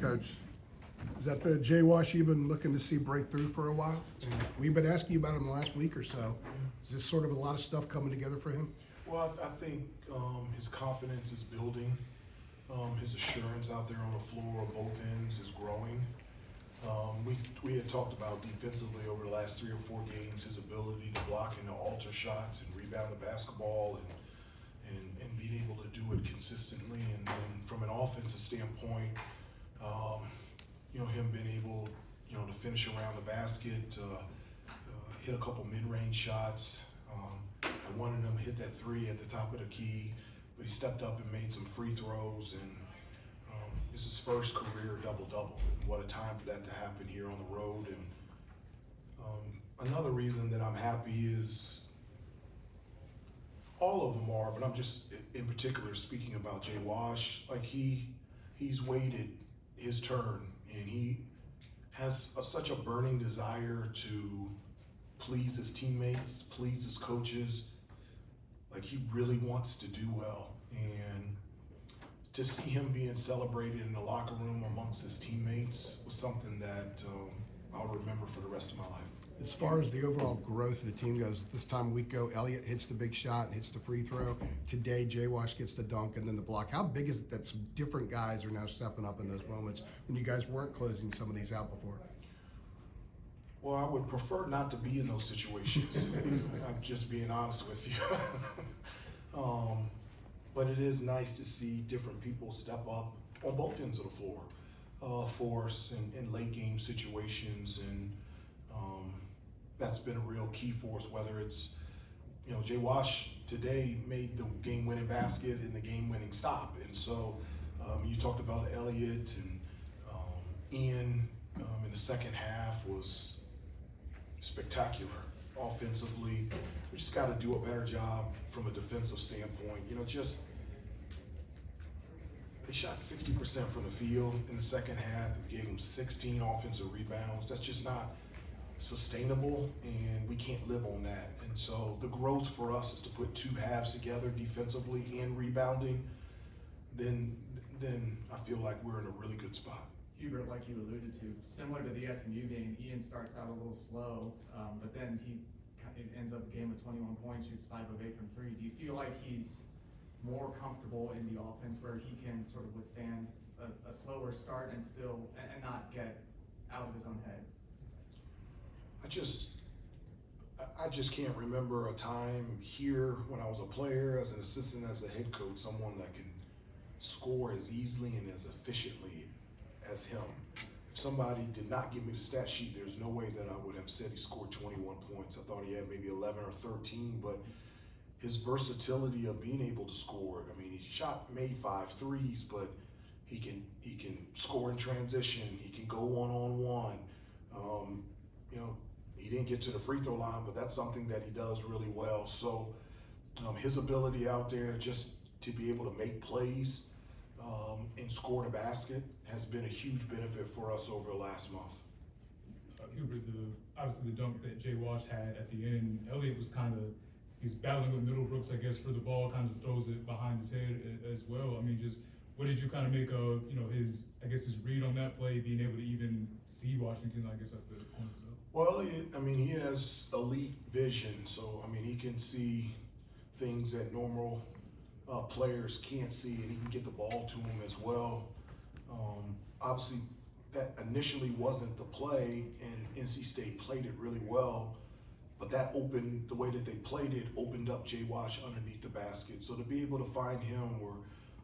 Coach. Is that the Jay Wash you've been looking to see break through for a while? And we've been asking you about him the last week or so. Is this sort of a lot of stuff coming together for him? Well, I think his confidence is building. His assurance out there on the floor on both ends is growing. We had talked about defensively over the last 3 or 4 games, his ability to block and to alter shots and rebound the basketball and being able to do it consistently. And then from an offensive standpoint, him being able, to finish around the basket, hit a couple mid-range shots. I wanted him to hit that 3 at the top of the key, but he stepped up and made some free throws, and it's his first career double-double. What a time for that to happen here on the road. And another reason that I'm happy is all of them are, but I'm just in particular speaking about Jay Wash. Like he's waited his turn, and he has such a burning desire to please his teammates, please his coaches. Like he really wants to do well, and to see him being celebrated in the locker room amongst his teammates was something that I'll remember for the rest of my life. As far as the overall growth of the team goes, this time week go, Elliot hits the big shot, hits the free throw. Today, Jay Wash gets the dunk and then the block. How big is it that some different guys are now stepping up in those moments when you guys weren't closing some of these out before? Well, I would prefer not to be in those situations. I'm just being honest with you. But it is nice to see different people step up on both ends of the floor for us in late game situations, and that's been a real key for us. Whether it's, Jay Wash today made the game-winning basket and the game-winning stop, and so you talked about Elliot and Ian in the second half was spectacular offensively. We just got to do a better job from a defensive standpoint. They shot 60% from the field in the second half. We gave them 16 offensive rebounds. That's just not sustainable, and we can't live on that. And so the growth for us is to put 2 halves together defensively and rebounding. Then I feel like we're in a really good spot. Hubert, like you alluded to, similar to the SMU game, Ian starts out a little slow, but then he ends up the game with 21 points, shoots 5 of 8 from 3. Do you feel like he's more comfortable in the offense where he can sort of withstand a slower start and not get out of his own head? I just can't remember a time here when I was a player, as an assistant, as a head coach, someone that can score as easily and as efficiently as him. If somebody did not give me the stat sheet, there's no way that I would have said he scored 21 points. I thought he had maybe 11 or 13, but his versatility of being able to score. I mean, he made 5 threes, but he can score in transition. He can go one-on-one. He didn't get to the free throw line, but that's something that he does really well. So his ability out there just to be able to make plays and score the basket has been a huge benefit for us over the last month. Hubert, obviously the dunk that Jay Wash had at the end, Elliot was he was battling with Middlebrooks, I guess, for the ball, kind of just throws it behind his head as well. I mean, just what did you kind of make of, his read on that play, being able to even see Washington, I guess, at the corner? Well, Elliot, he has elite vision, so, he can see things that normal players can't see, and he can get the ball to him as well. Obviously, that initially wasn't the play, and NC State played it really well, but that opened, the way that they played it, opened up Jay Wash underneath the basket. So to be able to find him where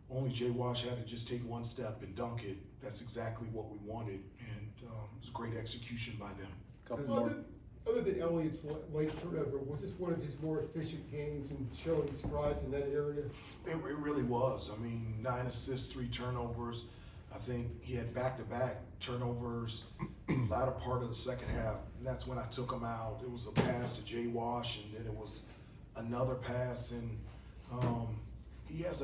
only Jay Wash had to just take one step and dunk it, that's exactly what we wanted, and it was great execution by them. Other than Elliot's late turnover, was this one of his more efficient games and showing strides in that area? It really was. 9 assists, 3 turnovers. I think he had back-to-back turnovers latter part of the second half, and that's when I took him out. It was a pass to Jay Wash, and then it was another pass, and he has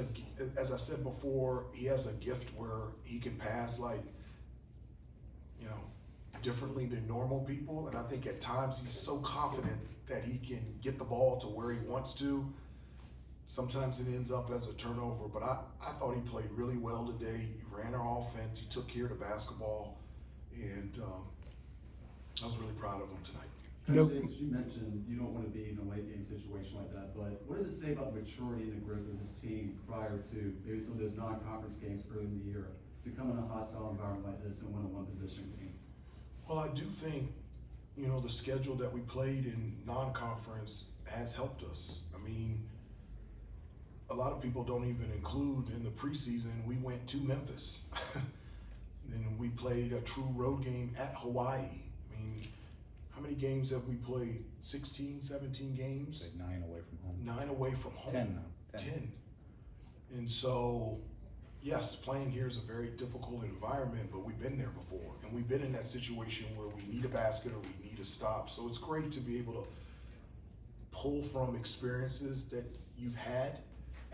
as I said before, he has a gift where he can pass differently than normal people, and I think at times he's so confident that he can get the ball to where he wants to. Sometimes it ends up as a turnover, but I thought he played really well today. He ran our offense. He took took care of the basketball, and I was really proud of them tonight. No- Coach Davis, you mentioned you don't want to be in a late game situation like that, but what does it say about the maturity and the growth of this team prior to maybe some of those non-conference games early in the year to come in a hostile environment like this and win a one-possession game? Well, I do think, you know, the schedule that we played in non-conference has helped us. I mean, a lot of people don't even include in the preseason, we went to Memphis. Then we played a true road game at Hawaii. I mean, how many games have we played? 16, 17 games? Like 9 away from home. 9 away from home. 10 now. 10. And so, yes, playing here is a very difficult environment, but we've been there before. And we've been in that situation where we need a basket or we need a stop. So it's great to be able to pull from experiences that you've had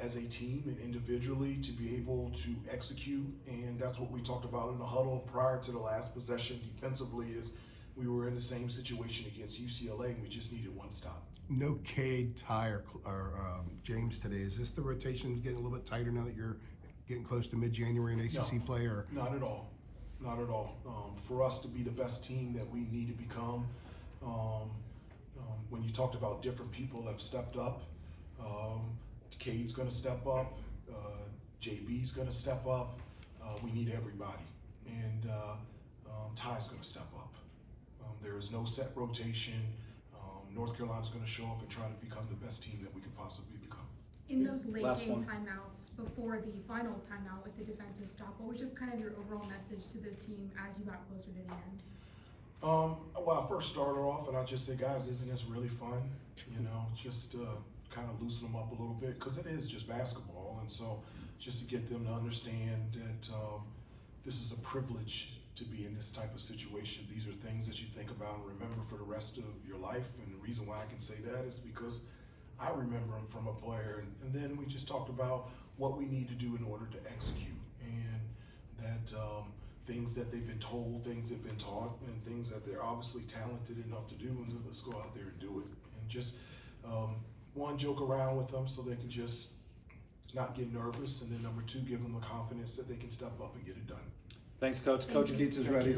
as a team and individually to be able to execute. And that's what we talked about in the huddle prior to the last possession defensively is we were in the same situation against UCLA and we just needed one stop. No Cade, Ty, or James today. Is this the rotation getting a little bit tighter now that you're getting close to mid-January in ACC No. play? Or Not at all. Not at all. For us to be the best team that we need to become, when you talked about different people have stepped up, Cade's going to step up, JB's going to step up. We need everybody. And Ty's going to step up. There is no set rotation. North Carolina's going to show up and try to become the best team that we could possibly become. In those late Last game one. timeouts, before the final timeout with the defensive stop, what was just kind of your overall message to the team as you got closer to the end? Well, I first started off and I just said, guys, isn't this really fun? You know, just kind of loosen them up a little bit because it is just basketball. And so just to get them to understand that this is a privilege to be in this type of situation. These are things that you think about and remember for the rest of your life. And the reason why I can say that is because I remember them from a player. And then we just talked about what we need to do in order to execute. And that things that they've been told, things they've been taught, and things that they're obviously talented enough to do. And let's go out there and do it. And just one, joke around with them so they can just not get nervous. And then number two, give them the confidence that they can step up and get it done. Thanks, Coach. Thank Coach you. Keats is Thank ready. you.